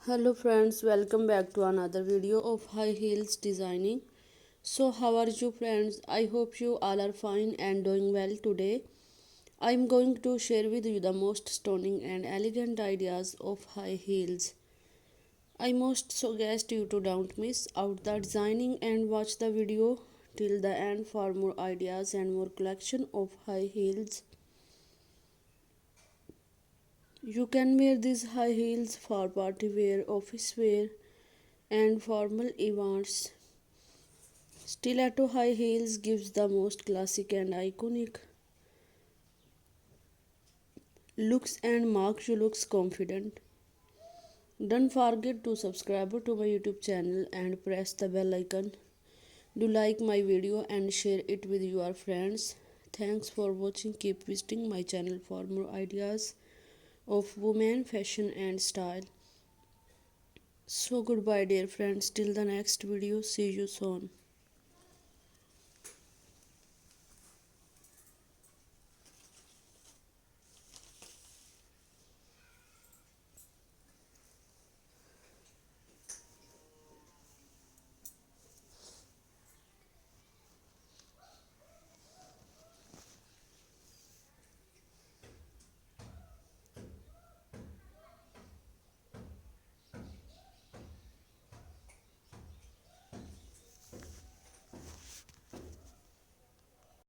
Hello friends, welcome back to another video of high heels designing. So how are you friends? I hope you all are fine and doing well today. I'm going to share with you the most stunning and elegant ideas of high heels. I most suggest you to don't miss out the designing and watch the video till the end for more ideas and more collection of high heels. You can wear these high heels for party wear, office wear and formal events. Stiletto high heels gives the most classic and iconic looks and makes you looks confident. Don't forget to subscribe to my YouTube channel and press the bell icon. Do like my video and share it with your friends. Thanks for watching. Keep visiting my channel for more ideas of women fashion and style. So goodbye dear friends till the next video. See you soon.